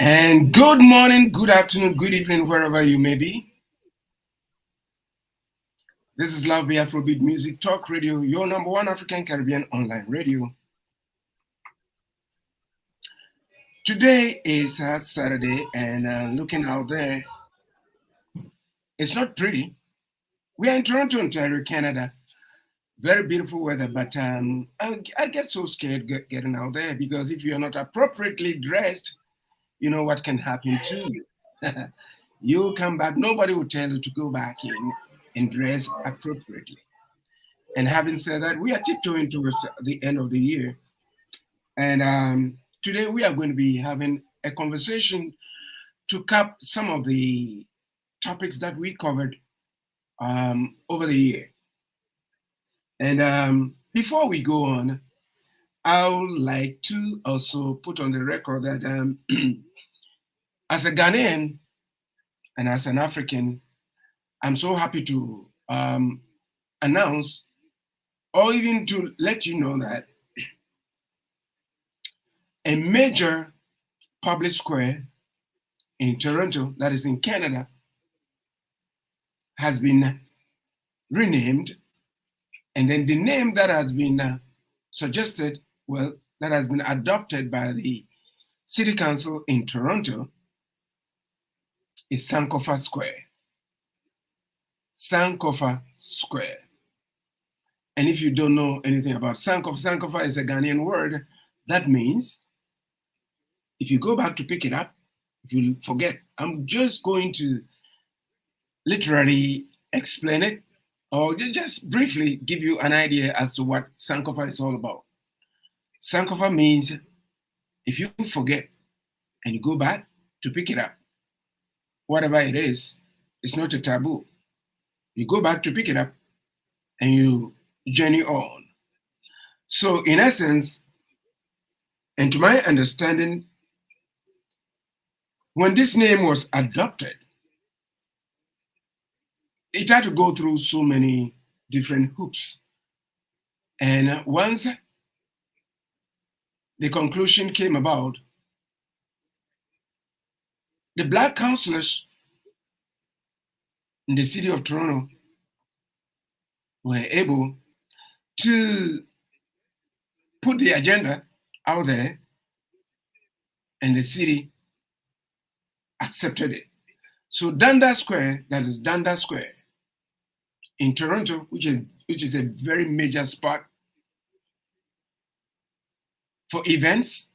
And good morning, good afternoon, good evening, wherever you may be. This is Love Be Afrobeat Music Talk Radio, your number one African Caribbean online radio. Today is Saturday, and looking out there, it's not pretty. We are in Toronto, Ontario, Canada. Very beautiful weather, but I get so scared getting out there because if you're not appropriately dressed, you know what can happen to you. You come back, nobody will tell you to go back in and dress appropriately. And having said that, we are tiptoeing towards the end of the year. And today we are going to be having a conversation to cap some of the topics that we covered over the year. And before we go on, I would like to also put on the record that as a Ghanaian and as an African, I'm so happy to announce or even to let you know that a major public square in Toronto, that is in Canada, has been renamed. And then the name that has been suggested, well, that has been adopted by the City Council in Toronto is Sankofa Square. Sankofa Square. And if you don't know anything about Sankofa, Sankofa is a Ghanaian word that means if you go back to pick it up, if you forget, I'm just going to literally explain it or just briefly give you an idea as to what Sankofa is all about. Sankofa means if you forget and you go back to pick it up, whatever it is, it's not a taboo. You go back to pick it up and you journey on. So in essence, and to my understanding, when this name was adopted, it had to go through so many different hoops. And once the conclusion came about, the Black councillors in the city of Toronto were able to put the agenda out there, and the city accepted it. So Dundas Square, that is Dundas Square in Toronto, which is a very major spot for events,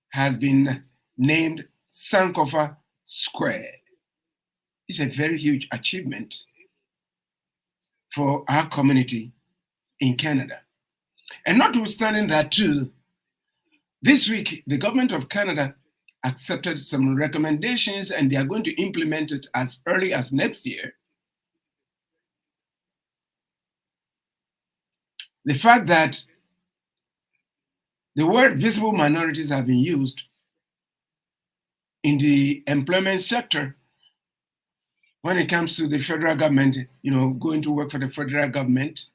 has been named Sankofa Square. It's a very huge achievement for our community in Canada. And notwithstanding that too, this week, the government of Canada accepted some recommendations and they are going to implement it as early as next year. The fact that the word visible minorities have been used in the employment sector when it comes to the federal government, going to work for the federal government,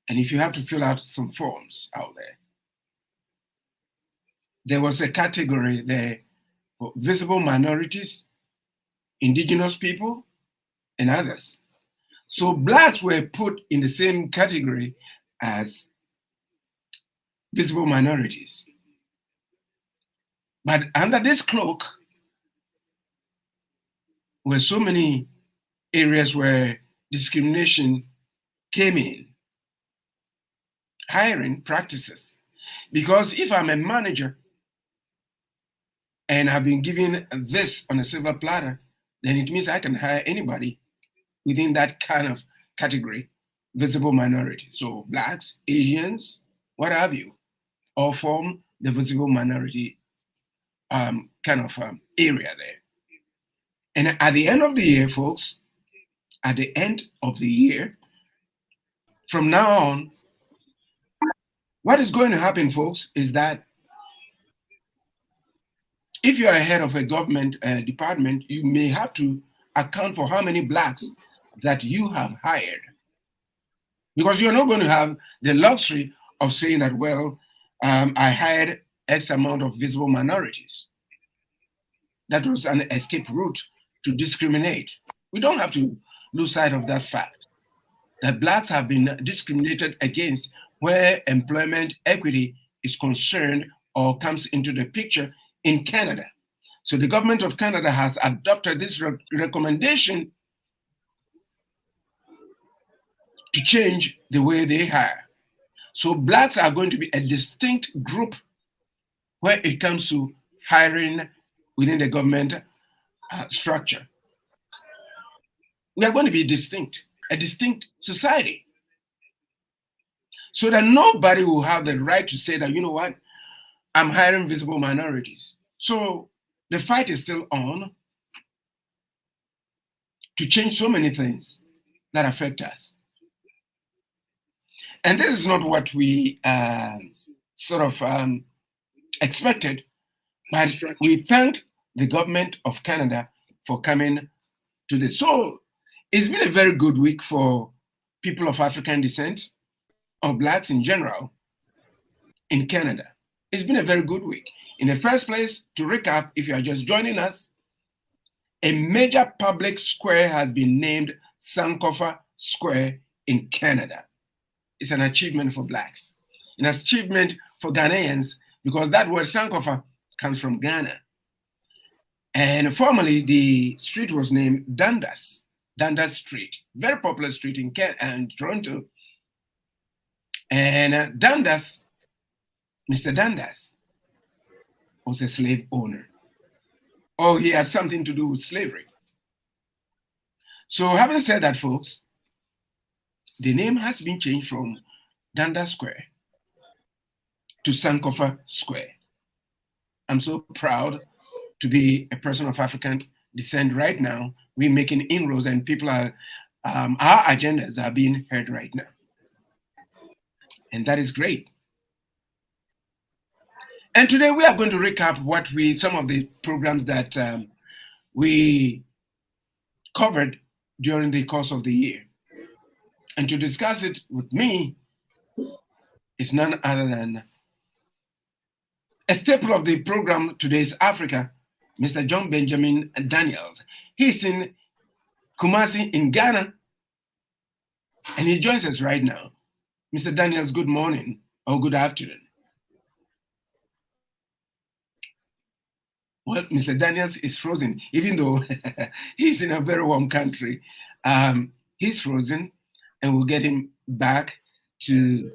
and if you have to fill out some forms out there was a category there for visible minorities, indigenous people, and others. So Blacks were put in the same category as visible minorities. But under this cloak were so many areas where discrimination came in. Hiring practices. Because if I'm a manager and I've been given this on a silver platter, then it means I can hire anybody within that kind of category, visible minority. So Blacks, Asians, what have you, all form the visible minority kind of area there. And at the end of the year, folks, at the end of the year, from now on, what is going to happen, folks, is that if you are head of a government department, you may have to account for how many Blacks that you have hired. Because you're not going to have the luxury of saying that, well, I hired X amount of visible minorities. that was an escape route to discriminate. We don't have to lose sight of that fact that blacks have been discriminated against where employment equity is concerned or comes into the picture in Canada. So the government of Canada has adopted this recommendation to change the way they hire. So blacks are going to be a distinct group where it comes to hiring within the government structure. We are going to be distinct, a distinct society. So that nobody will have the right to say that, you know what, I'm hiring visible minorities. So the fight is still on to change so many things that affect us. And this is not what we expected, but we thank the government of Canada for coming to this. So it's been a very good week for people of African descent, or blacks in general, in Canada. It's been a very good week. In the first place, to recap, if you are just joining us, a major public square has been named Sankofa Square in Canada. It's an achievement for blacks, an achievement for Ghanaians, because that word Sankofa comes from Ghana. And formerly, the street was named Dundas Street, very popular street in Toronto. And Dundas, Mr. Dundas, was a slave owner. Oh, he had something to do with slavery. So having said that, folks, the name has been changed from Dundas Square to Sankofa Square. I'm so proud to be a person of African descent right now. We're making inroads and people are, our agendas are being heard right now. And that is great. And today we are going to recap some of the programs that we covered during the course of the year. And to discuss it with me is none other than a staple of the program Today's Africa, Mr. John Benjamin Daniels. He's in Kumasi in Ghana, and he joins us right now. Mr. Daniels, good morning or good afternoon. Well, Mr. Daniels is frozen, even though he's in a very warm country. He's frozen, and we'll get him back to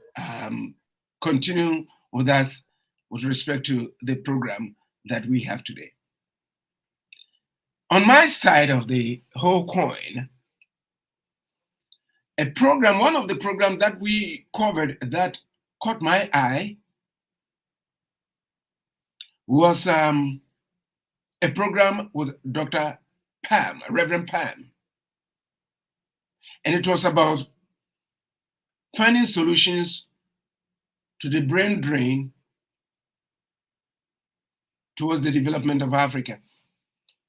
continue with us with respect to the program that we have today. On my side of the whole coin, one of the programs that we covered that caught my eye was a program with Dr. Pam, Reverend Pam. And it was about finding solutions to the brain drain towards the development of Africa.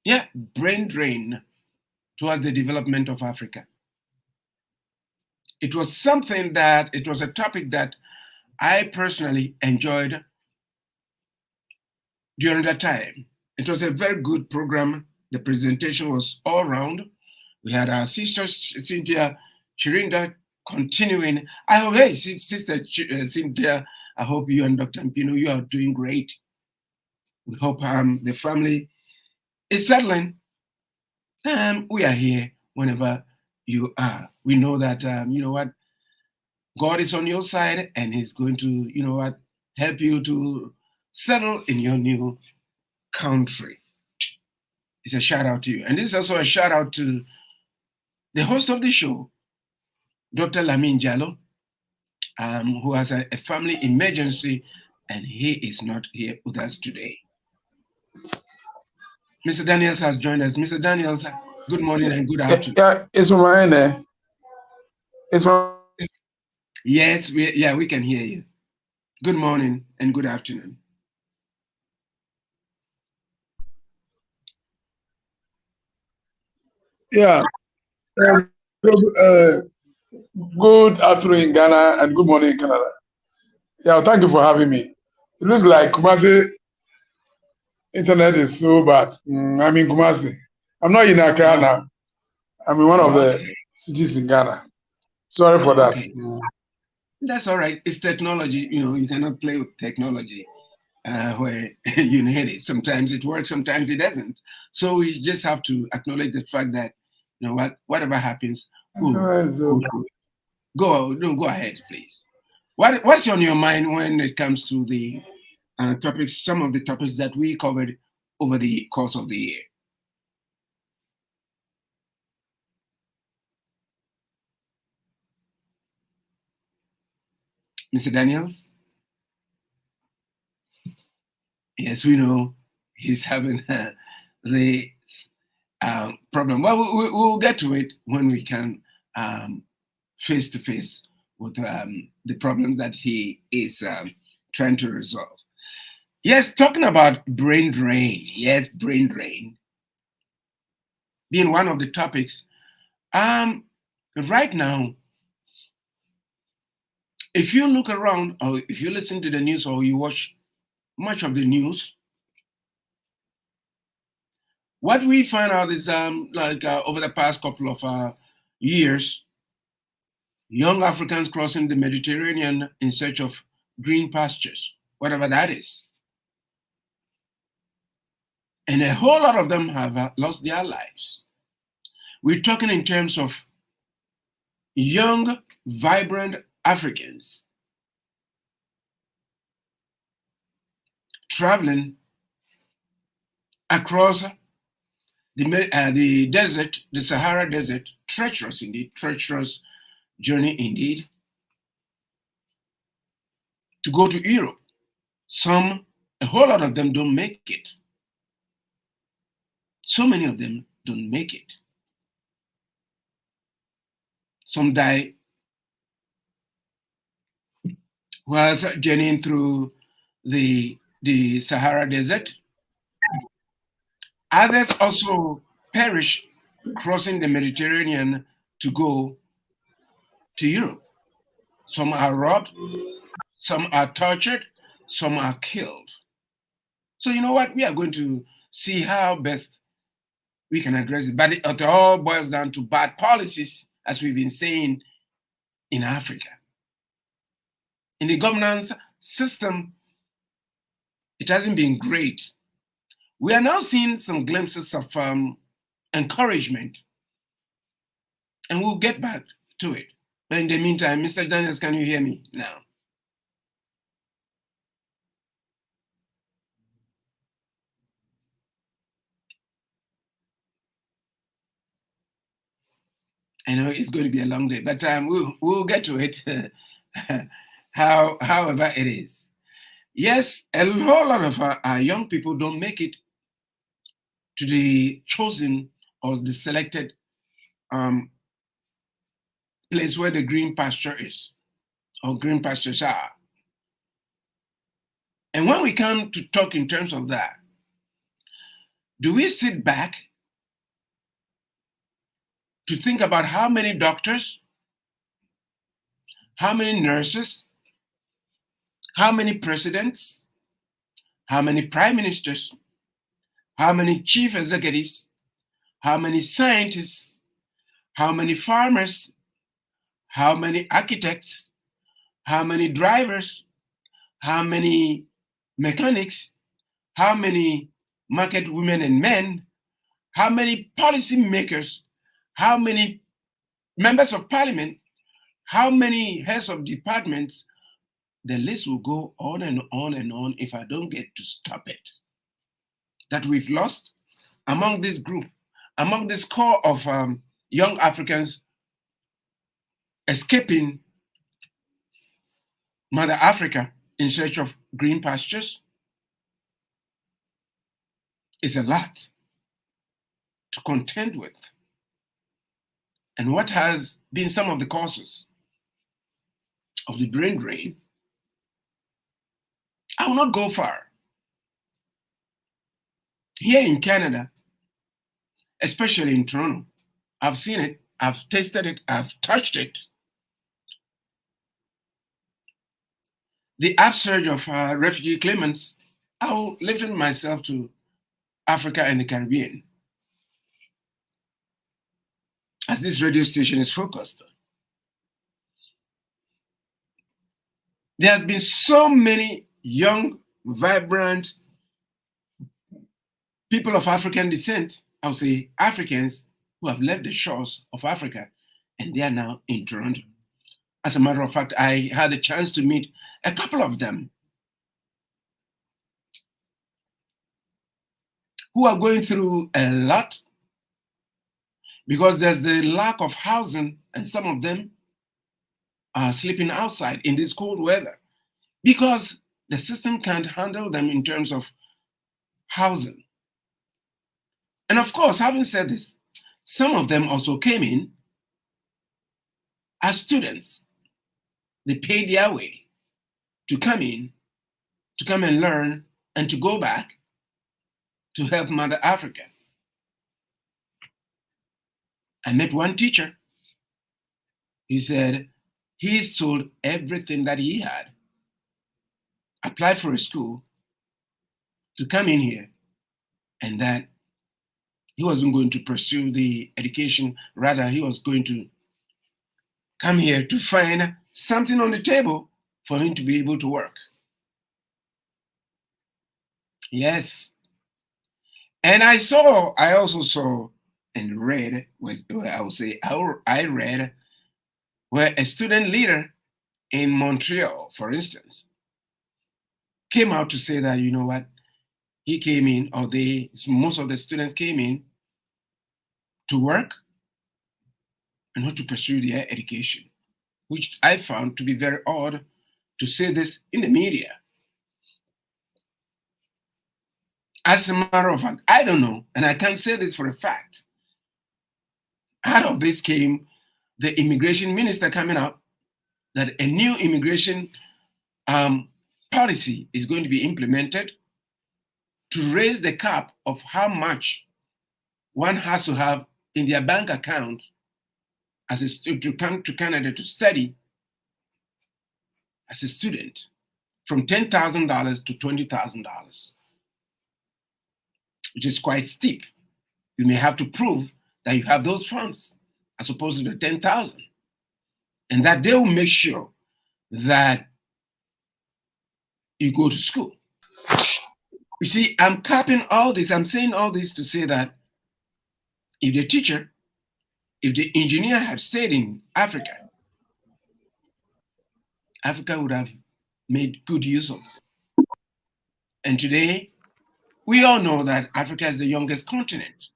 Yeah, brain drain towards the development of Africa. It was a topic that I personally enjoyed during that time. It was a very good program. The presentation was all round. We had our sister Cynthia Chirinda continuing. I hope, hey, Sister Cynthia, I hope you and Dr. Mpino, you are doing great. We hope the family is settling. We are here whenever you are. We know that, you know what, God is on your side and he's going to, you know what, help you to settle in your new country. It's a shout out to you. And this is also a shout out to the host of the show, Dr. Lamin Jallo, who has a family emergency and he is not here with us today. Mr. Daniels has joined us. Mr. Daniels, good morning and good afternoon. Yeah, it's my name. It's my... Yes, we can hear you. Good morning and good afternoon. Yeah. Good afternoon in Ghana and good morning in Canada. Yeah, thank you for having me. It looks like Kumasi internet is so bad. I'm in Kumasi. I'm not in Accra Oh, now. I'm in one of the okay. cities in Ghana. Sorry for Oh, that. okay. That's all right. It's technology. You cannot play with technology where you need it. Sometimes it works, sometimes it doesn't. So we just have to acknowledge the fact that whatever happens, we'll go through it. Go, no, go ahead, please. What's on your mind when it comes to the topics? Some of the topics that we covered over the course of the year, Mr. Daniels. Yes, we know he's having the problem. Well, we'll get to it when we can face to face with the problem that he is trying to resolve. Yes, talking about brain drain. Yes, brain drain being one of the topics. Um, right now, if you look around or if you listen to the news or you watch much of the news, what we find out is over the past couple of years, young Africans crossing the Mediterranean in search of green pastures, whatever that is. And a whole lot of them have lost their lives. We're talking in terms of young, vibrant Africans traveling across the desert, the Sahara Desert, treacherous indeed, treacherous journey indeed, to go to Europe. A whole lot of them don't make it. So many of them don't make it. Some die whilst journeying through the Sahara Desert. Others also perish crossing the Mediterranean to go to Europe. Some are robbed, some are tortured, some are killed. So you know what? We are going to see how best we can address it. But it all boils down to bad policies, as we've been saying in Africa. In the governance system, it hasn't been great. We are now seeing some glimpses of encouragement, and we'll get back to it. But in the meantime, Mr. Daniels, can you hear me now? I know it's going to be a long day, but we'll get to it. However it is. Yes, a whole lot of our young people don't make it to the chosen or the selected um, place where the green pasture is or green pastures are. And when we come to talk in terms of that, do we sit back to think about how many doctors, how many nurses, how many presidents, how many prime ministers, how many chief executives, how many scientists, how many farmers, how many architects, how many drivers, how many mechanics, how many market women and men, how many policy makers, how many members of parliament, how many heads of departments? The list will go on and on and on if I don't get to stop it. That we've lost among this group, among this core of young Africans escaping Mother Afrika in search of green pastures is a lot to contend with. And what has been some of the causes of the brain drain? I will not go far. Here in Canada, especially in Toronto, I've seen it, I've tasted it, I've touched it. The upsurge of refugee claimants, I'll limit myself to Africa and the Caribbean, as this radio station is focused on. There have been so many young, vibrant people of African descent, I would say Africans, who have left the shores of Africa and they are now in Toronto. As a matter of fact, I had a chance to meet a couple of them who are going through a lot because there's the lack of housing, and some of them are sleeping outside in this cold weather because the system can't handle them in terms of housing. And of course, having said this, some of them also came in as students. They paid their way to come in, to come and learn, and to go back to help Mother Afrika. I met one teacher. He said he sold everything that he had, applied for a school to come in here, and that he wasn't going to pursue the education. Rather, he was going to come here to find something on the table for him to be able to work. Yes. And I also saw and read, I would say I read where a student leader in Montreal, for instance, came out to say that, you know what, he came in, or most of the students came in to work and not to pursue their education, which I found to be very odd to say this in the media. As a matter of fact, I don't know, and I can't say this for a fact. Out of this came the immigration minister coming out that a new immigration policy is going to be implemented to raise the cap of how much one has to have in their bank account to come to Canada to study as a student, from $10,000 to $20,000, which is quite steep. You may have to prove that you have those funds as opposed to the 10,000, and that they will make sure that you go to school. You see, I'm capping all this. I'm saying all this to say that if the teacher, if the engineer had stayed in Africa, Africa would have made good use of it. And today, we all know that Africa is the youngest continent.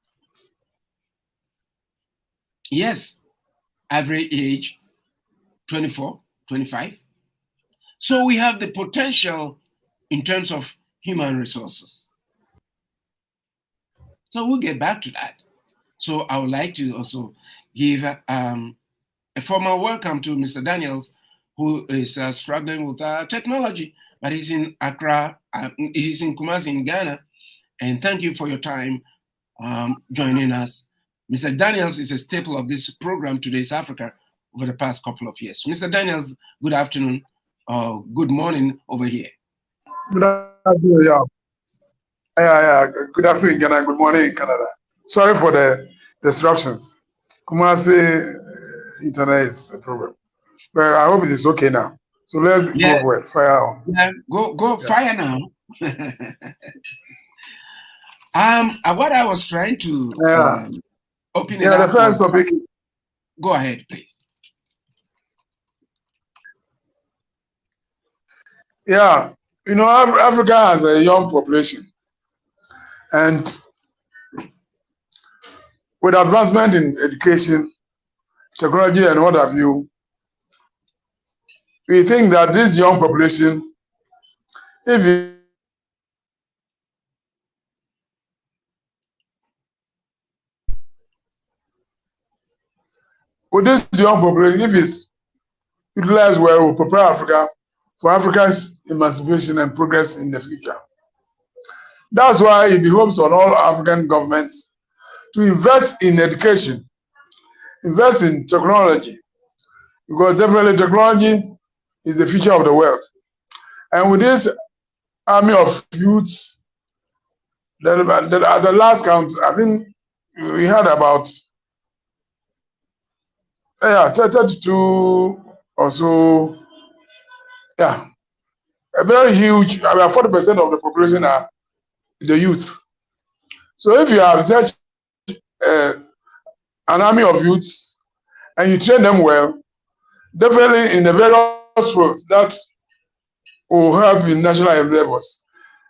Yes, average age 24, 25. So we have the potential in terms of human resources. So we'll get back to that. So I would like to also give a formal welcome to Mr. Daniels, who is struggling with technology, but he's in Accra, he's in Kumasi in Ghana. And thank you for your time joining us. Mr. Daniels is a staple of this program, Today's Africa, over the past couple of years. Mr. Daniels, good afternoon, or good morning over here. Good afternoon, yeah. Good afternoon, Ghana. Good morning, Canada. Sorry for the disruptions. Kumasi internet is a problem, but I hope it is okay now. So let's go for it. Fire on. Yeah, go fire now. What I was trying to open it up. The first topic. Go ahead, please. Yeah, you know, Africa has a young population, and with advancement in education, technology, and what have you, we think that this young population, if with this young population, if it's utilized well, will prepare Africa for Africa's emancipation and progress in the future. That's why it behoves on all African governments to invest in education, invest in technology, because definitely technology is the future of the world. And with this army of youths At the last count, I think we had about 32 or so. Yeah, a very huge. About 40% of the population are the youth. So if you have such an army of youths and you train them well, definitely in the various roles that will have in national endeavors,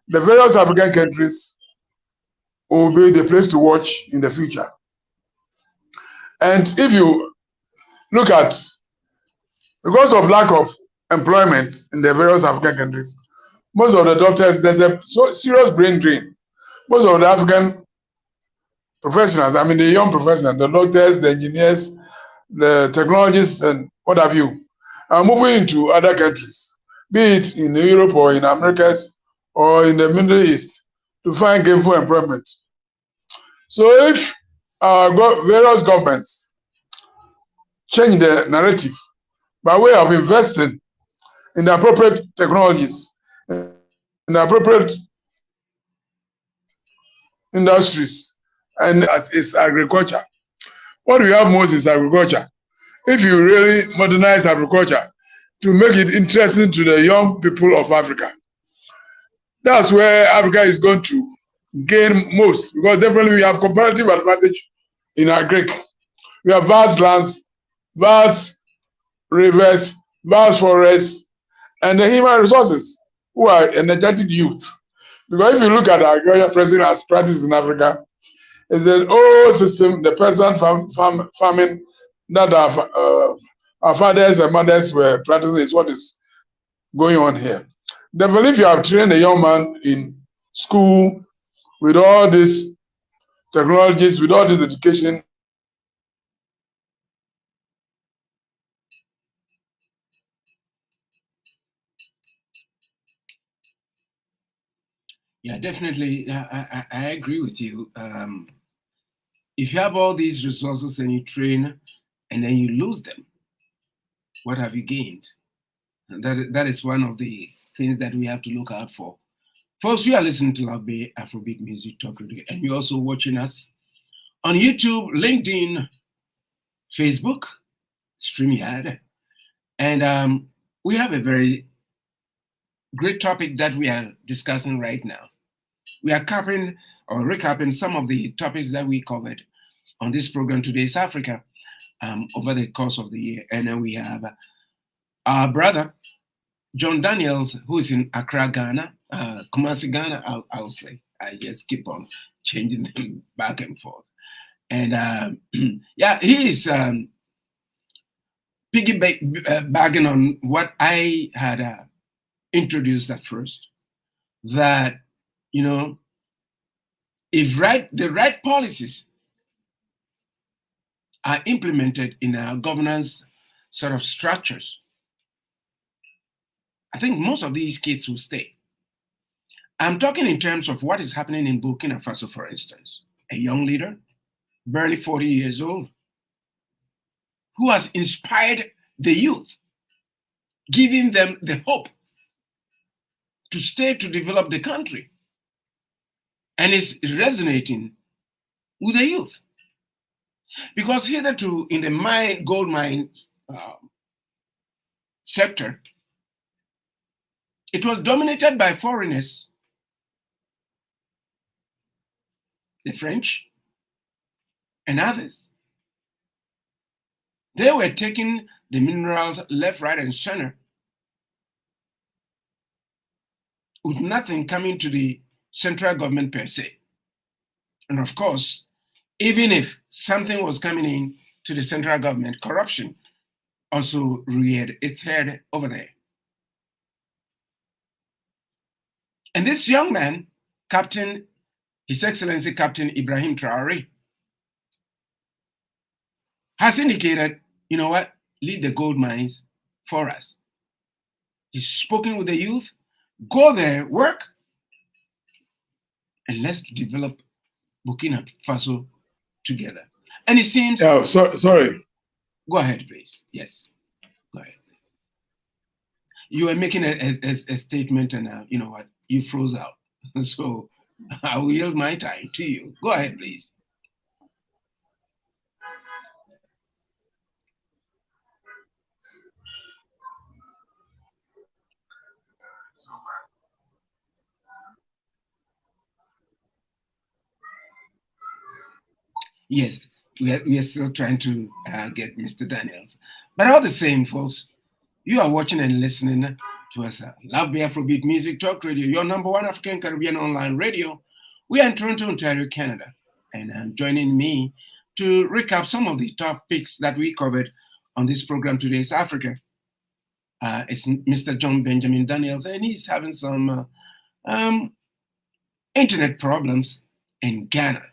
the various African countries will be the place to watch in the future. And if you look at, because of lack of employment in the various African countries, most of the doctors, there's a serious brain drain. Most of the African professionals, I mean the young professionals, the doctors, the engineers, the technologists, and what have you, are moving into other countries, be it in Europe or in Americas or in the Middle East, to find gainful employment. So if our various governments change the narrative by way of investing in the appropriate technologies, in the appropriate industries, and is agriculture. What we have most is agriculture. If you really modernize agriculture to make it interesting to the young people of Africa, that's where Africa is going to gain most, because definitely we have comparative advantage in agric. We have vast lands, vast rivers, vast forests, and the human resources who are energetic youth. Because if you look at agriculture present as practice in Africa, it's an old system, the peasant farming that our fathers and mothers were practicing is what is going on here. Definitely, if you have trained a young man in school with all these technologies, with all this education, Yeah, definitely. I agree with you. If you have all these resources and you train and then you lose them, what have you gained? And that is one of the things that we have to look out for. Folks, you are listening to Love Bay Afrobeat Music Talk Radio, and you're also watching us on YouTube, LinkedIn, Facebook, StreamYard, and we have a very great topic that we are discussing right now. We are capping or recapping some of the topics that we covered on this program, Today's Africa, over the course of the year. And then we have our brother, John Daniels, who is in Accra, Ghana, Kumasi, Ghana, I'll say. I just keep on changing them back and forth. And yeah, he is piggybacking on what I had introduced at first, that, you know, if the right policies are implemented in our governance sort of structures, I think most of these kids will stay. I'm talking in terms of what is happening in Burkina Faso, for instance. A young leader, barely 40 years old, who has inspired the youth, giving them the hope to stay to develop the country, and is resonating with the youth. Because hitherto in the gold mine sector, it was dominated by foreigners, the French and others. They were taking the minerals left, right, and center, with nothing coming to the central government per se. And of course, even if something was coming in to the central government, corruption also reared its head over there. And this young man, His Excellency Captain Ibrahim Traore, has indicated, you know what, lead the gold mines for us. He's spoken with the youth, go there, work, and let's develop Burkina Faso together. And it seems... sorry. Go ahead, please. Yes, go ahead. You were making a statement and you know what, you froze out. So I will yield my time to you. Go ahead, please. Yes, we are still trying to get Mr. Daniels. But all the same, folks, you are watching and listening to us. Love Me Afrobeat Music Talk Radio, your number one African Caribbean online radio. We are in Toronto, Ontario, Canada. And joining me to recap some of the topics that we covered on this program today is Africa. It's Mr. John Benjamin Daniels, and he's having some internet problems in Ghana.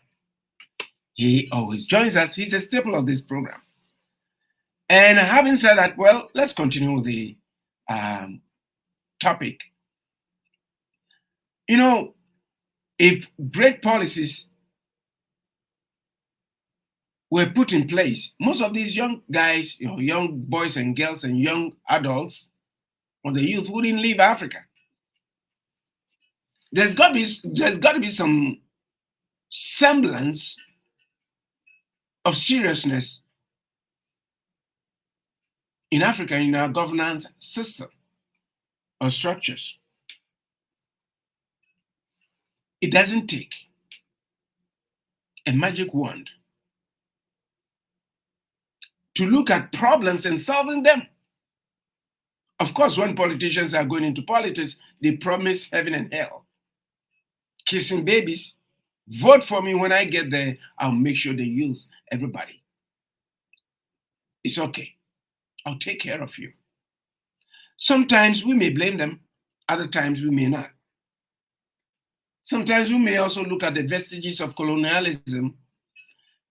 He always joins us. He's a staple of this program. And having said that, well, let's continue with the topic. You know, if great policies were put in place, most of these young guys, young boys and girls and young adults or the youth wouldn't leave Africa. There's got to be some semblance of seriousness in Africa in our governance system or structures. It doesn't take a magic wand to look at problems and solving them. Of course, when politicians are going into politics, they promise heaven and hell. Kissing babies, vote for me when I get there, I'll make sure they use everybody. It's okay. I'll take care of you. Sometimes we may blame them, other times we may not. Sometimes we may also look at the vestiges of colonialism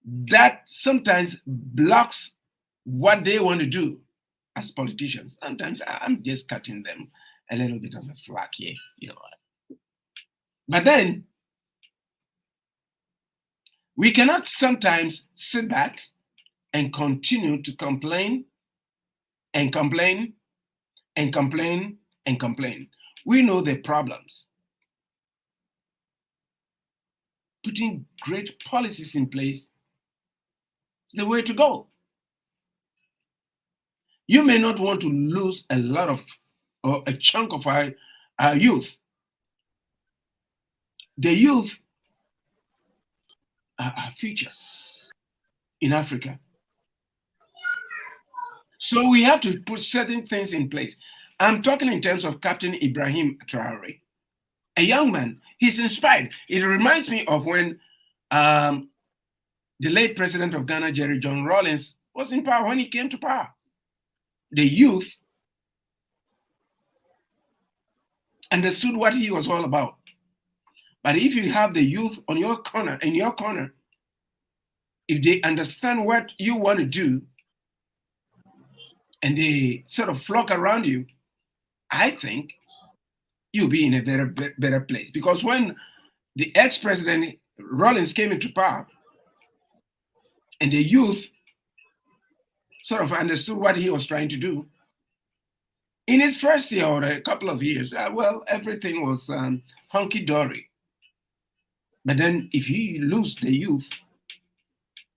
that sometimes blocks what they want to do as politicians. Sometimes I'm just cutting them a little bit of a flack here, But then we cannot sometimes sit back and continue to complain and complain and complain and complain. We know the problems. Putting great policies in place is the way to go. You may not want to lose a lot of or a chunk of our youth. The youth are our future in Africa. So we have to put certain things in place. I'm talking in terms of Captain Ibrahim Traore, a young man. He's inspired. It reminds me of when the late president of Ghana, Jerry John Rawlings, was in power when he came to power. The youth understood what he was all about. But if you have the youth on your corner, if they understand what you want to do and they sort of flock around you, I think you'll be in a better place. Because when the ex-president Rawlings came into power and the youth sort of understood what he was trying to do, in his first year or a couple of years, well, everything was hunky-dory. But then if you lose the youth,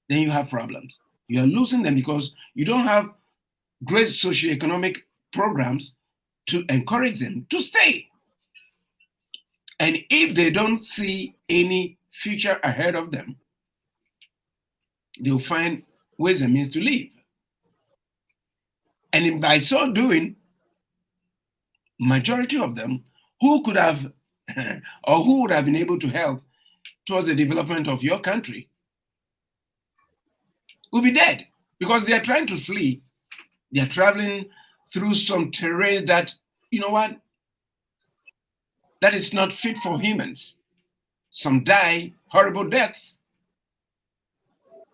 then you have problems. You are losing them because you don't have great socioeconomic programs to encourage them to stay. And if they don't see any future ahead of them, they'll find ways and means to leave. And by so doing, majority of them who could have or who would have been able to help towards the development of your country will be dead because they are trying to flee. They are traveling through some terrain that, that is not fit for humans. Some die horrible deaths.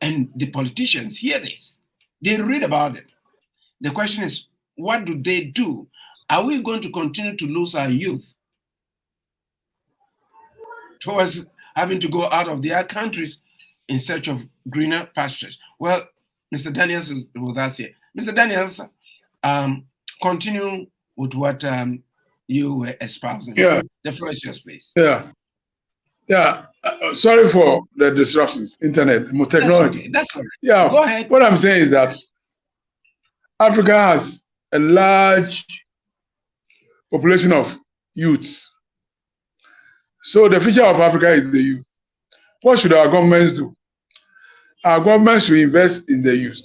And the politicians hear this. They read about it. The question is, what do they do? Are we going to continue to lose our youth towards having to go out of their countries in search of greener pastures? Well, Mr. Daniels is with us here. Mr. Daniels, continue with what you were espousing. Yeah. The floor is yours, please. Yeah. Yeah, sorry for the disruptions, internet, That's technology. okay. That's all right. Yeah, Go ahead. what I'm saying is that Africa has a large population of youths. So the future of Africa is the youth. What should our governments do? Our government should invest in the youth.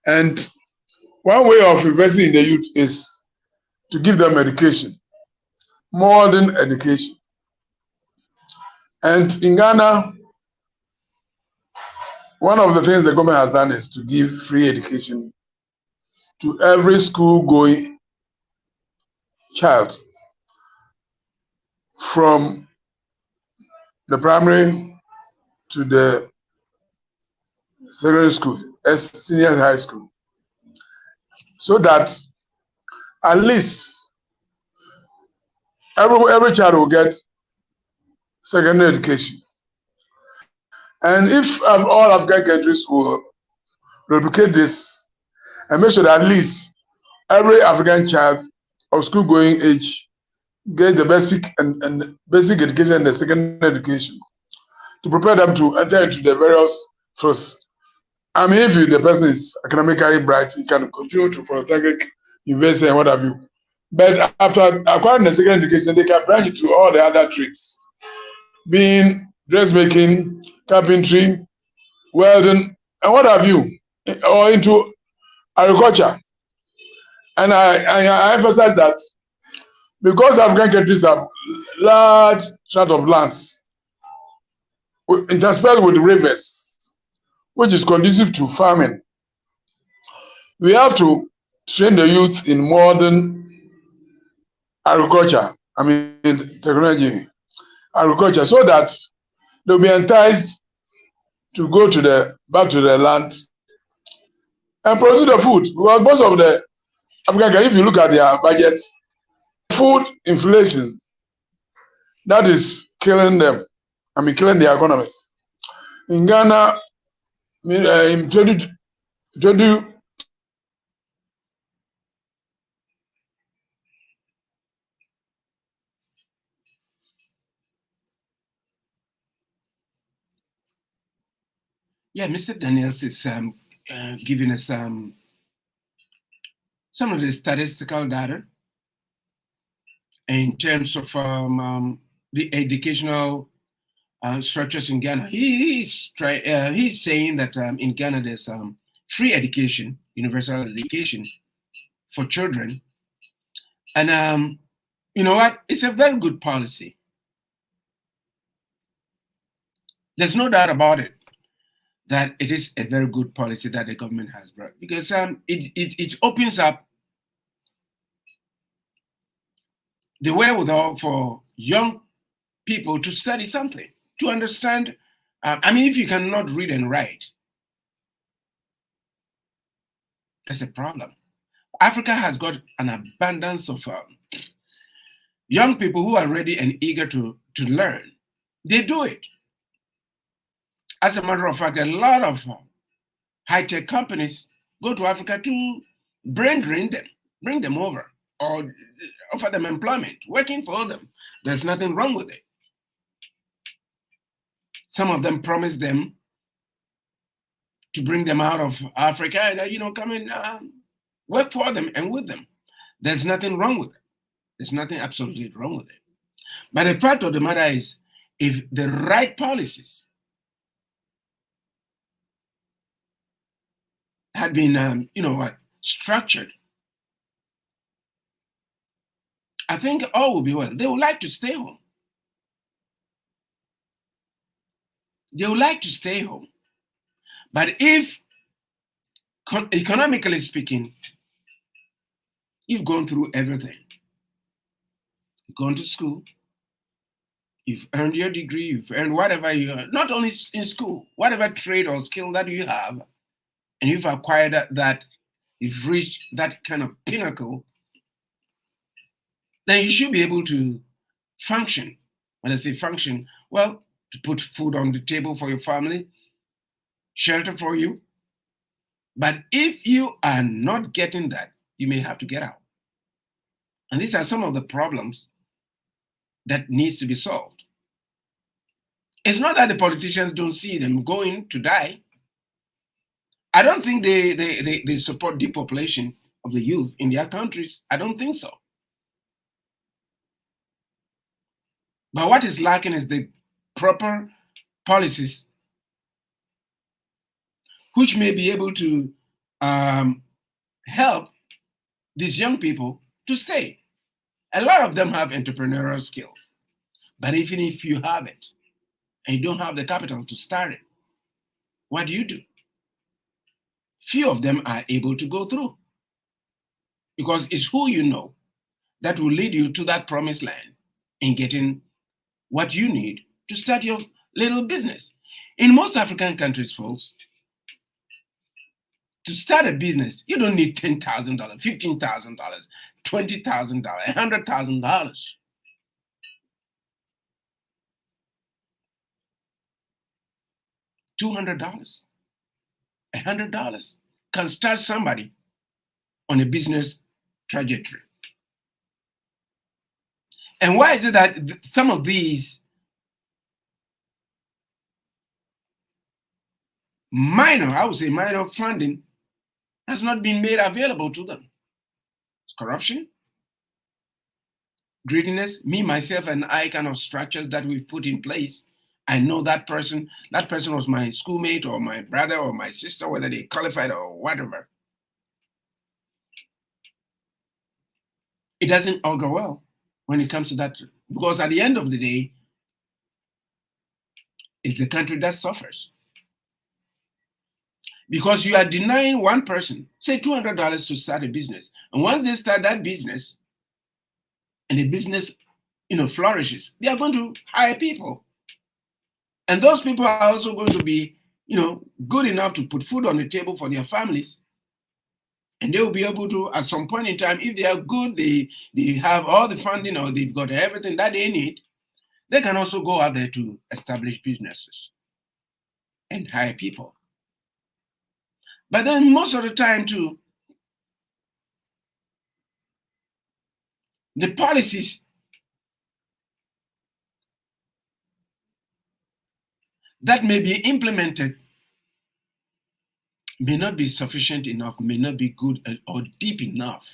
And one way of investing in the youth is to give them education, modern education. And in Ghana, one of the things the government has done is to give free education to every school going child from the primary to the secondary school, senior high school, so that at least every child will get secondary education. And if all African countries will replicate this and make sure that at least every African child of school going age get the basic education and the secondary education to prepare them to enter into the various fields. I mean, if the person is academically bright, he can continue to Polytechnic, university, and what have you. But after acquiring the secondary education, they can branch into all the other trades, being dressmaking, carpentry, welding, and what have you, or into agriculture. And I emphasize that because African countries have large tract of lands interspersed with rivers, which is conducive to farming, we have to train the youth in modern agriculture, I mean technology, agriculture, so that they'll be enticed to go back to the land and produce the food. Because most of the African, if you look at their budgets, food inflation, that is killing them. I mean, killing their economies. In Ghana, in 20, Yeah, Mr. Daniels is giving us some of the statistical data in terms of the educational structures in Ghana. He's saying that in Ghana there's free education, universal education for children, and you know what? It's a very good policy. There's no doubt about it that it is a very good policy that the government has brought, because it opens up the wherewithal for young people to study something, to understand. I mean, if you cannot read and write, that's a problem. Africa has got an abundance of young people who are ready and eager to learn. They do it. As a matter of fact, a lot of high-tech companies go to Africa to brain drain them, bring them over, or offer them employment, working for them. There's nothing wrong with it. Some of them promise them to bring them out of Africa and come and work for them and with them. There's nothing wrong with it. There's nothing absolutely wrong with it. But the fact of the matter is, if the right policies had been, structured, I think all will be well. They would like to stay home. They would like to stay home. But if, economically speaking, you've gone through everything, you've gone to school, you've earned your degree, you've earned whatever not only in school, whatever trade or skill that you have, and you've acquired that, you've reached that kind of pinnacle, then you should be able to function. When I say function, well, to put food on the table for your family, shelter for you. But if you are not getting that, you may have to get out. And these are some of the problems that needs to be solved. It's not that the politicians don't see them going to die. I don't think they support depopulation of the youth in their countries. I don't think so. But what is lacking is the proper policies which may be able to um, help these young people to stay. A lot of them have entrepreneurial skills, but even if you have it and you don't have the capital to start it, what do? Few of them are able to go through because it's who you know that will lead you to that promised land in getting what you need to start your little business. In most African countries, folks, to start a business, you don't need $10,000, $15,000, $20,000, $100,000. $200, $100 can start somebody on a business trajectory. And why is it that some of these I would say minor funding has not been made available to them? It's corruption, greediness, me, myself, and I kind of structures that we've put in place. I know that person was my schoolmate or my brother or my sister, whether they qualified or whatever. It doesn't augur well when it comes to that, because at the end of the day, it's the country that suffers. Because you are denying one person, say $200 to start a business. And once they start that business and the business, flourishes, they are going to hire people. And those people are also going to be, good enough to put food on the table for their families. And they will be able to, at some point in time, if they are good, they have all the funding or they've got everything that they need, they can also go out there to establish businesses and hire people. But then most of the time too, the policies that may be implemented may not be sufficient enough, may not be good or deep enough.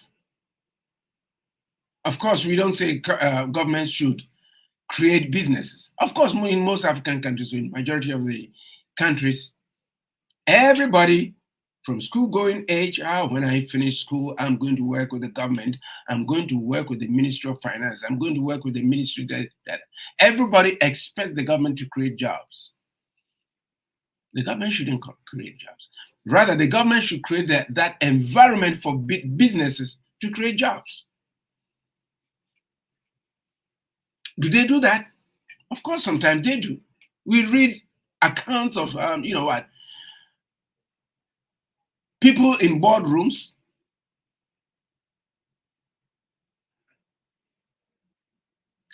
Of course, we don't say governments should create businesses. Of course, in most African countries, in majority of the countries, everybody from school going age, when I finish school, I'm going to work with the government. I'm going to work with the Ministry of Finance. I'm going to work with the ministry that everybody expects the government to create jobs. The government shouldn't create jobs. Rather, the government should create that environment for businesses to create jobs. Do they do that? Of course, sometimes they do. We read accounts of, people in boardrooms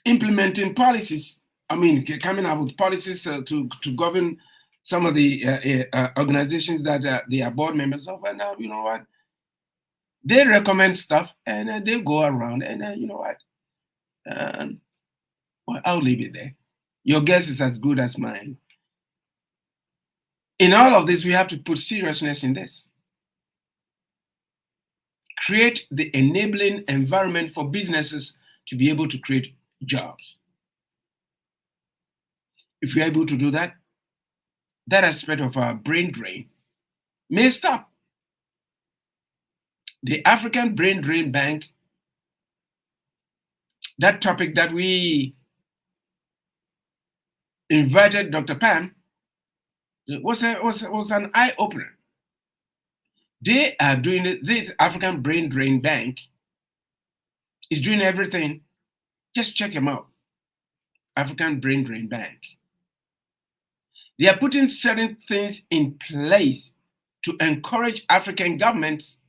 implementing policies. Coming up with policies to govern some of the organizations that they are board members of. And you know what? They recommend stuff and they go around and you know what? Well, I'll leave it there. Your guess is as good as mine. In all of this, we have to put seriousness in this. Create the enabling environment for businesses to be able to create jobs. If we're able to do that, that aspect of our brain drain may stop. The African Brain Drain Bank, that topic that we invited Dr. Pam, was an eye-opener. They are doing it. This African Brain Drain Bank is doing everything. Just check them out. African Brain Drain Bank. They are putting certain things in place to encourage African governments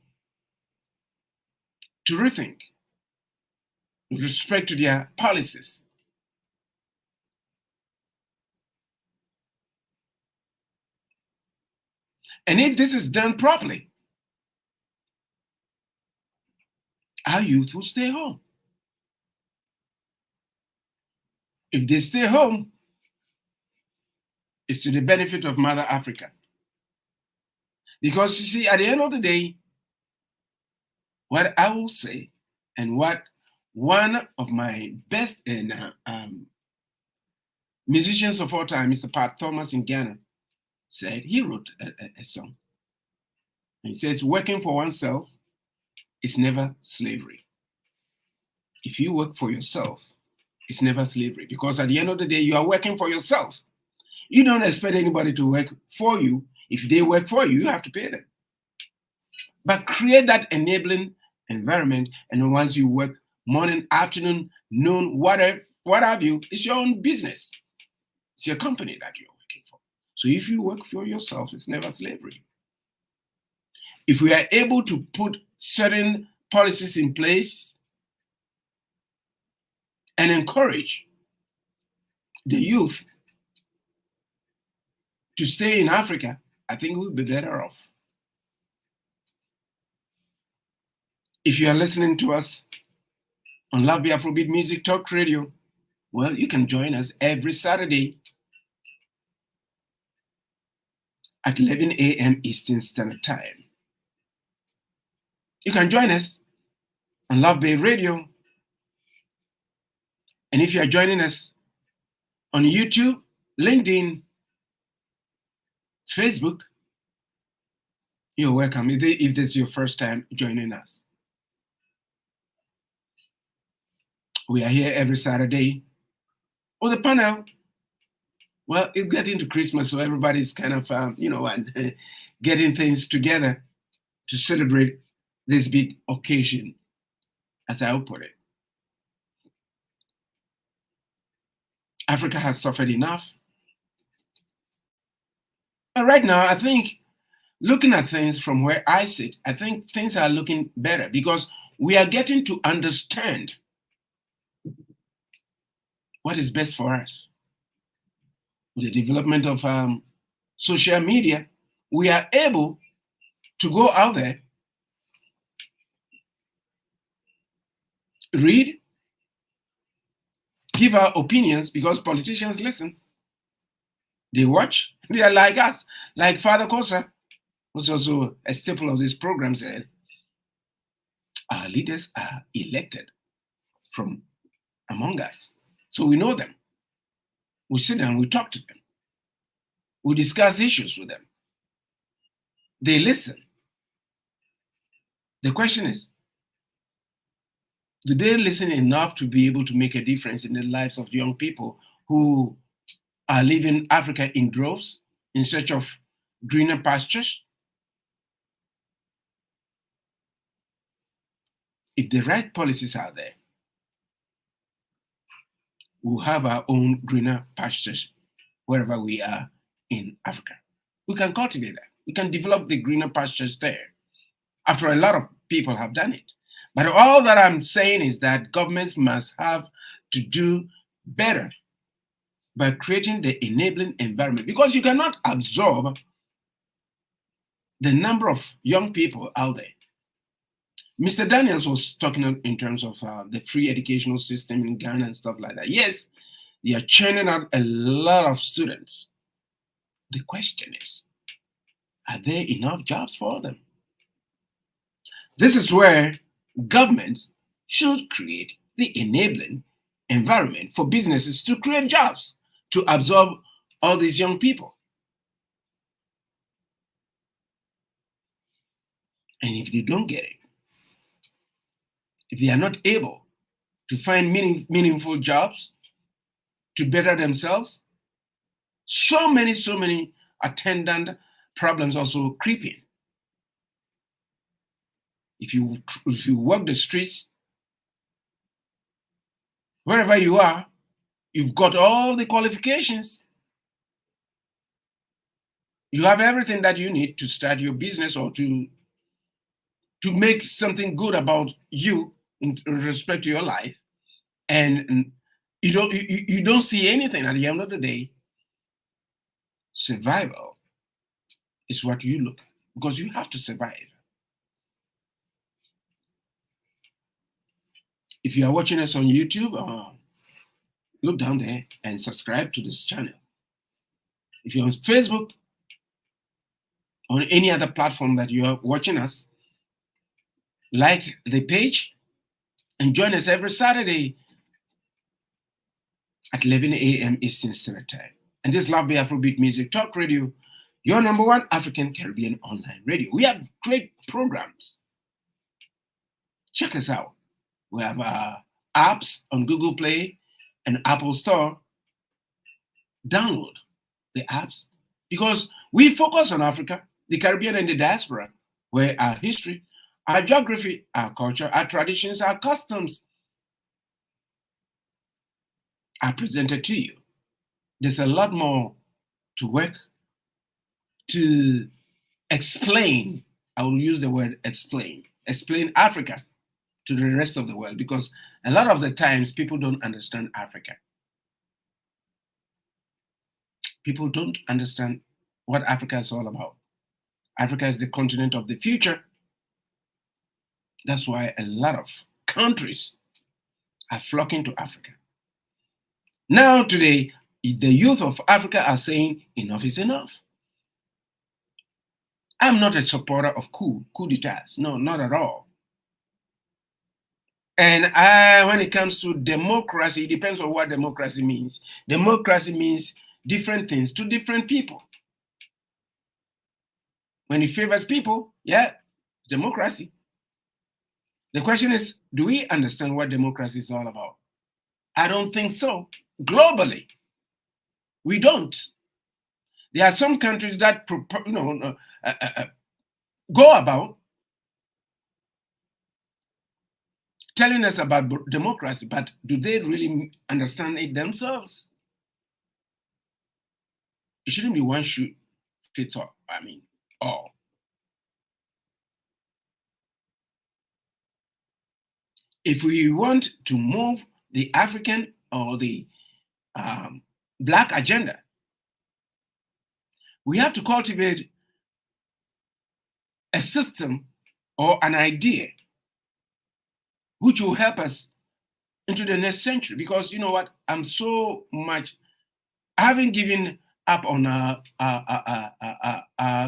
to rethink with respect to their policies. And if this is done properly, our youth will stay home. If they stay home, is to the benefit of Mother Africa. Because you see, at the end of the day, what I will say, and what one of my best musicians of all time, Mr. Pat Thomas in Ghana, said, he wrote a song. And he says, working for oneself is never slavery. If you work for yourself, it's never slavery, because at the end of the day, you are working for yourself. You don't expect anybody to work for you. If they work for you, you have to pay them. But create that enabling environment, and once you work morning, afternoon, noon, whatever, what have you, it's your own business. It's your company that you're working for. So if you work for yourself, it's never slavery. If we are able to put certain policies in place and encourage the youth to stay in Africa, I think we'll be better off. If you are listening to us on Love Be Afrobeat Music Talk Radio, well, you can join us every Saturday at 11 a.m. Eastern Standard Time. You can join us on Love Bay Radio. And if you are joining us on YouTube, LinkedIn, Facebook, you're welcome if this is your first time joining us. We are here every Saturday with a panel. Well, it's getting to Christmas, so everybody's kind of, getting things together to celebrate this big occasion, as I will put it. Africa has suffered enough. But right now, I think, looking at things from where I sit, I think things are looking better, because we are getting to understand what is best for us. With the development of social media, we are able to go out there, read, give our opinions, because politicians listen. They watch. They are like us. Like Father Kosa, who's also a staple of this program, said, our leaders are elected from among us. So we know them. We sit down, we talk to them. We discuss issues with them. They listen. The question is, do they listen enough to be able to make a difference in the lives of young people who are leaving Africa in droves in search of greener pastures? If the right policies are there, we'll have our own greener pastures wherever we are in Africa. We can cultivate that. We can develop the greener pastures there, after a lot of people have done it. But all that I'm saying is that governments must have to do better by creating the enabling environment, because you cannot absorb the number of young people out there. Mr. Daniels was talking in terms of the free educational system in Ghana and stuff like that. Yes, they are churning out a lot of students. The question is, are there enough jobs for them? This is where governments should create the enabling environment for businesses to create jobs, to absorb all these young people. And if they don't get it, if they are not able to find meaningful jobs to better themselves, so many attendant problems also creep in. If you walk the streets, wherever you are, you've got all the qualifications. You have everything that you need to start your business or to make something good about you in respect to your life, and you don't see anything. At the end of the day, survival is what you look at, because you have to survive. If you are watching us on YouTube, look down there and subscribe to this channel. If you're on Facebook, on any other platform that you are watching us, like the page and join us every Saturday at 11 a.m. Eastern Standard Time. And this Love Be Afrobeat Music Talk Radio, your number one African Caribbean online radio. We have great programs. Check us out. We have apps on Google Play and Apple Store. Download the apps because we focus on Africa, the Caribbean, and the diaspora, where our history, our geography, our culture, our traditions, our customs are presented to you. There's a lot more to work to explain. I will use the word explain Africa to the rest of the world because a lot of the times people don't understand Africa. People don't understand what Africa is all about. Africa is the continent of the future. That's why a lot of countries are flocking to Africa. Now, today, the youth of Africa are saying enough is enough. I'm not a supporter of coup d'etats. No, not at all. And when it comes to democracy, it depends on what democracy means. Democracy means different things to different people. When it favors people, yeah, democracy. The question is, do we understand what democracy is all about? I don't think so. Globally, we don't. There are some countries that go about telling us about democracy, but do they really understand it themselves? It shouldn't be one shoe fits all. All. If we want to move the African or the Black agenda, we have to cultivate a system or an idea which will help us into the next century. Because you know what? I haven't given up on our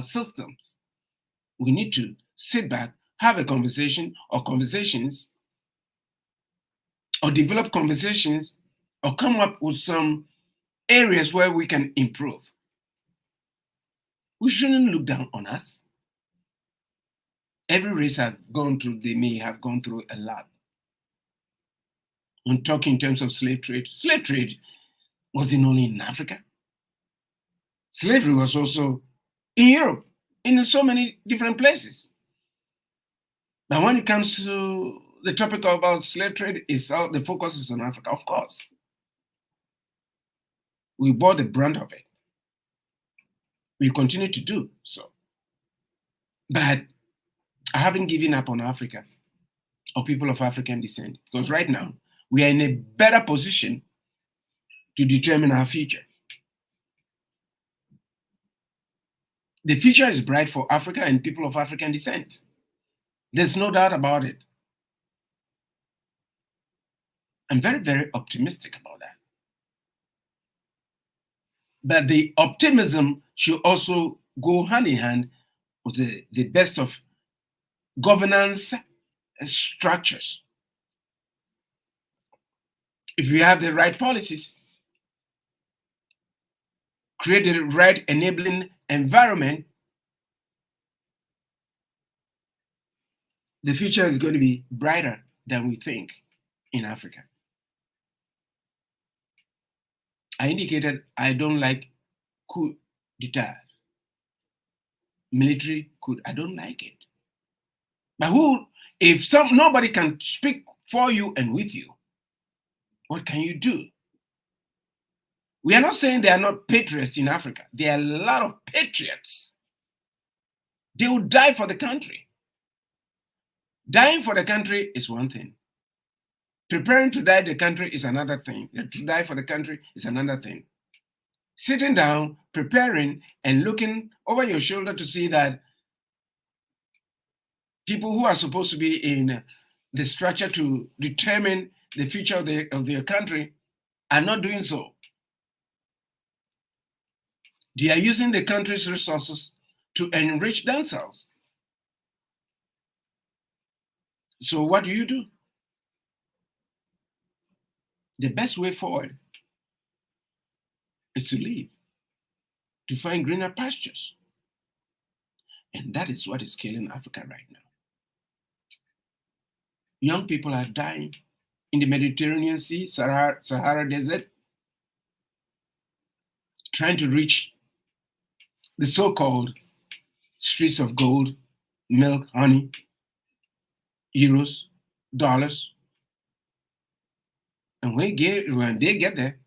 systems. We need to sit back, have a conversation or conversations, or develop conversations, or come up with some areas where we can improve. We shouldn't look down on us. Every race they may have gone through a lot. When talking in terms of slave trade wasn't only in Africa. Slavery was also in Europe, in so many different places. But when it comes to the topic about slave trade, the focus is on Africa, of course. We bore the brunt of it. We continue to do so. But I haven't given up on Africa or people of African descent because right now we are in a better position to determine our future. The future is bright for Africa and people of African descent. There's no doubt about it. I'm very, very optimistic about that. But the optimism should also go hand in hand with the best of governance structures. If we have the right policies, create the right enabling environment, the future is going to be brighter than we think in Africa. I indicated I don't like coup d'etat, military coup. I don't like it. But if nobody can speak for you and with you, what can you do? We are not saying there are not patriots in Africa. There are a lot of patriots. They will die for the country. Dying for the country is one thing. Preparing to die the country is another thing. To die for the country is another thing. Sitting down, preparing, and looking over your shoulder to see that people who are supposed to be in the structure to determine the future of their country are not doing so. They are using the country's resources to enrich themselves. So what do? The best way forward is to leave, to find greener pastures. And that is what is killing Africa right now. Young people are dying in the Mediterranean Sea, Sahara Desert, trying to reach the so-called streets of gold, milk, honey, euros, dollars. And when they get there,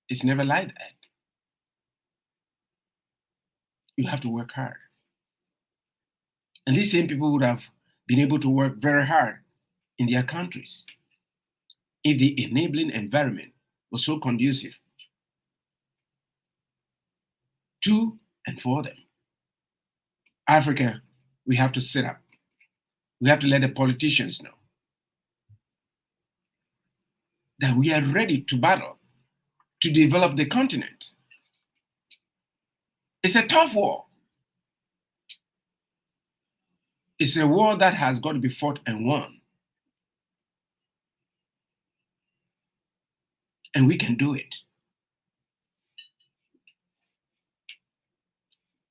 it's never like that. You have to work hard. And these same people would have been able to work very hard in their countries if the enabling environment was so conducive to and for them. Africa, we have to sit up. We have to let the politicians know that we are ready to battle to develop the continent. It's a tough war. It's a war that has got to be fought and won. And we can do it.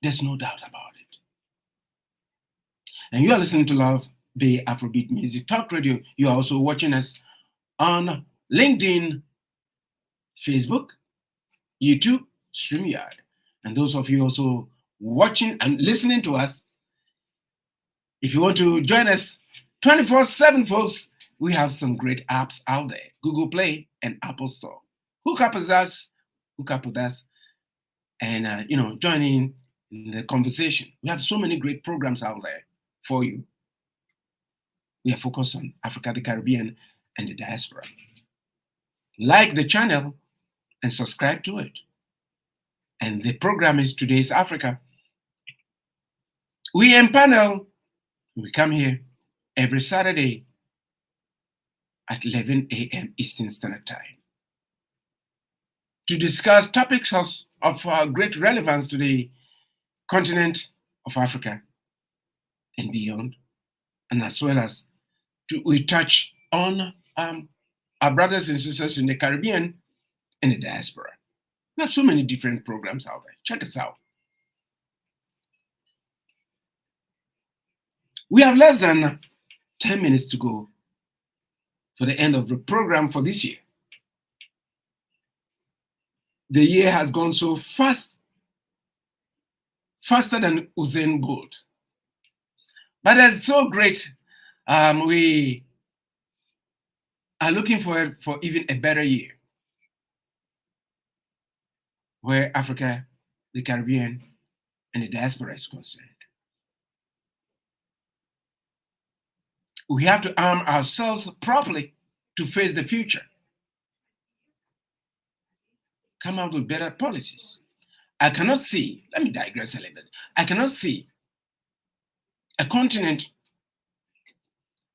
There's no doubt about it. And you are listening to Love Bay Afrobeat Music Talk Radio. You are also watching us on LinkedIn, Facebook, YouTube, StreamYard. And those of you also watching and listening to us, if you want to join us 24/7, folks, we have some great apps out there. Google Play and Apple Store. Hook up with us, and join in the conversation. We have so many great programs out there for you. We are focused on Africa, the Caribbean, and the diaspora. Like the channel and subscribe to it. And the program is Today's Africa. We empanel. We come here every Saturday at 11 a.m. Eastern Standard Time to discuss topics of great relevance to the continent of Africa and beyond, and as well as we touch on our brothers and sisters in the Caribbean and the diaspora. We have so many different programs out there. Check us out. We have less than 10 minutes to go for the end of the program for this year. The year has gone so fast, faster than Usain Bolt. But it's so great. We are looking for even a better year where Africa, the Caribbean, and the diaspora is concerned. We have to arm ourselves properly to face the future. Come out with better policies. I cannot see, let me digress a little bit. I cannot see a continent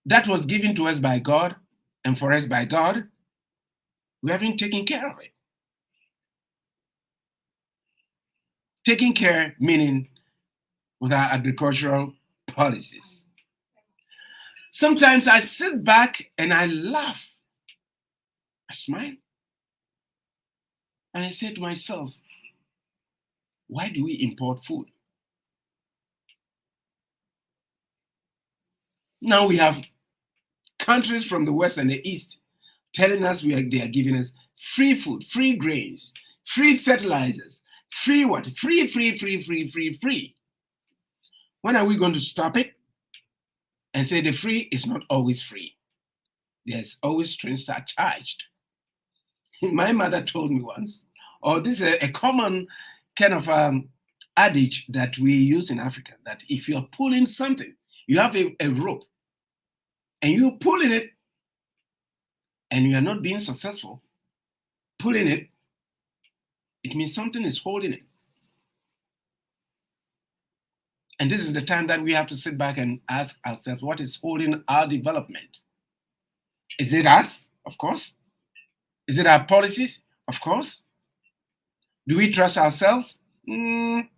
that was given to us by God and for us by God. We haven't taken care of it. Taking care meaning with our agricultural policies. Sometimes I sit back and I laugh. I smile. And I say to myself, why do we import food? Now we have countries from the West and the East telling us they are giving us free food, free grains, free fertilizers, free what? Free. When are we going to stop it and say the free is not always free? There's always strings charged. My mother told me once, this is a common kind of adage that we use in Africa, that if you're pulling something, you have a rope, and you're pulling it, and you are not being successful pulling it, it means something is holding it. And this is the time that we have to sit back and ask ourselves, what is holding our development? Is it us? Of course. Is it our policies? Of course. Do we trust ourselves? Mm,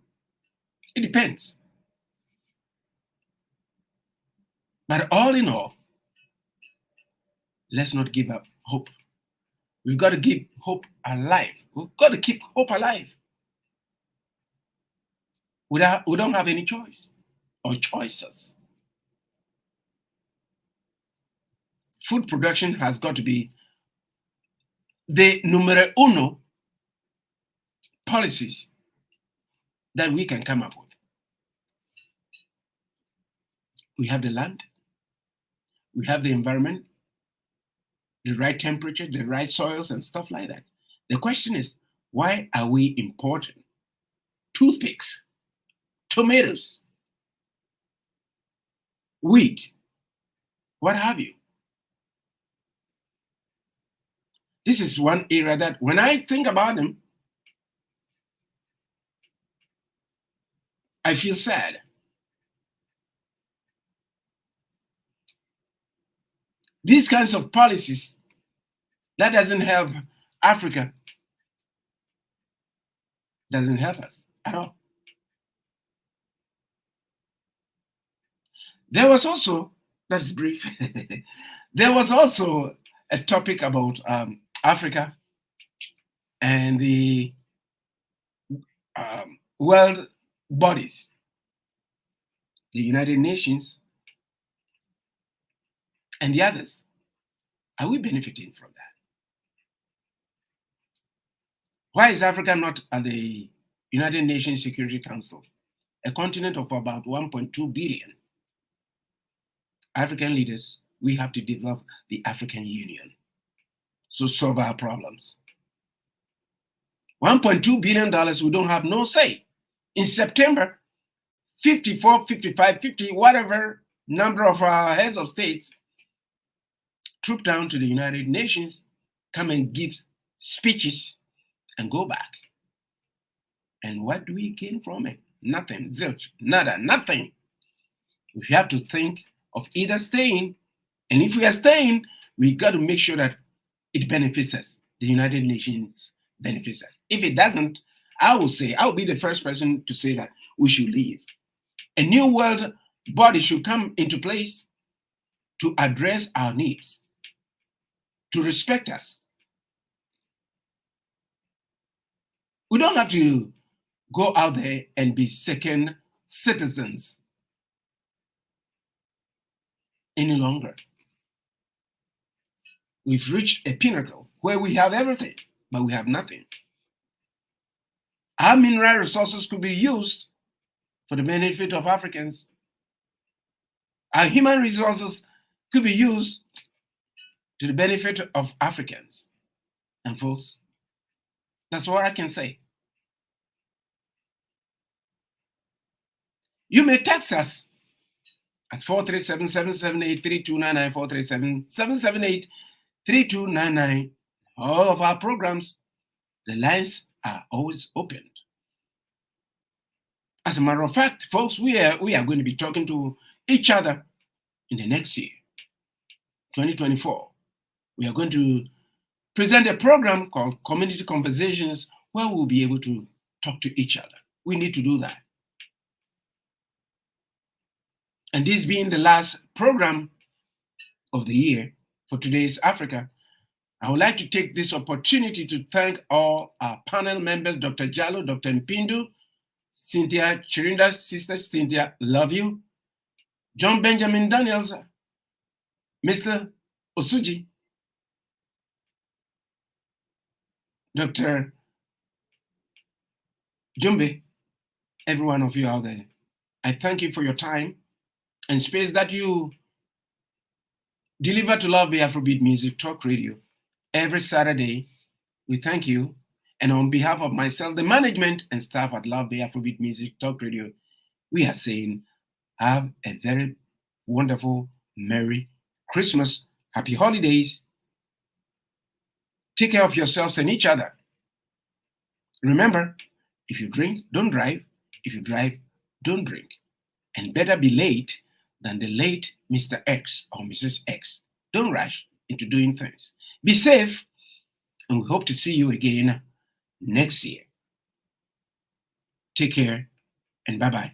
it depends. But all in all, let's not give up hope. We've got to keep hope alive. We've got to keep hope alive. We don't have any choice or choices. Food production has got to be the numero uno policies that we can come up with. We have the land, we have the environment, the right temperature, the right soils, and stuff like that. The question is, why are we importing toothpicks, tomatoes, wheat, what have you? This is one area that when I think about them, I feel sad. These kinds of policies, that doesn't help Africa, doesn't help us at all. There was also, that's brief, there was also a topic about Africa and the world bodies, the United Nations and the others. Are we benefiting from that? Why is Africa not at the United Nations Security Council, a continent of about 1.2 billion? African leaders, we have to develop the African Union to solve our problems. $1.2 billion, we don't have no say. In September, 54, 55, 50, whatever number of our heads of states troop down to the United Nations, come and give speeches and go back. And what do we gain from it? Nothing, zilch, nada, nothing. We have to think of either staying, and if we are staying, we got to make sure that it benefits us. The United Nations benefits us. If it doesn't, I will be the first person to say that we should leave. A new world body should come into place to address our needs, to respect us. We don't have to go out there and be second citizens any longer. We've reached a pinnacle where we have everything, but we have nothing. Our mineral resources could be used for the benefit of Africans. Our human resources could be used to the benefit of Africans. And folks, that's what I can say. You may text us at 437-778-3299, 437-778-3299. All of our programs, the lines are always opened. As a matter of fact, folks, we are going to be talking to each other in the next year, 2024. We are going to present a program called Community Conversations where we'll be able to talk to each other. We need to do that. And this being the last program of the year for Today's Africa, I would like to take this opportunity to thank all our panel members, Dr. Jallo, Dr. Mpindu, Cynthia Chirinda, Sister Cynthia, love you, John Benjamin Daniels, Mr. Osuji, Dr. Jumbe, every one of you out there. I thank you for your time and space that you deliver to Love the Afrobeat Music Talk Radio every Saturday. We thank you. And on behalf of myself, the management and staff at Love the Afrobeat Music Talk Radio, we are saying have a very wonderful, Merry Christmas, Happy Holidays. Take care of yourselves and each other. Remember, if you drink, don't drive. If you drive, don't drink. And better be late than the late Mr. X or Mrs. X. Don't rush into doing things. Be safe, and we hope to see you again next year. Take care and bye-bye.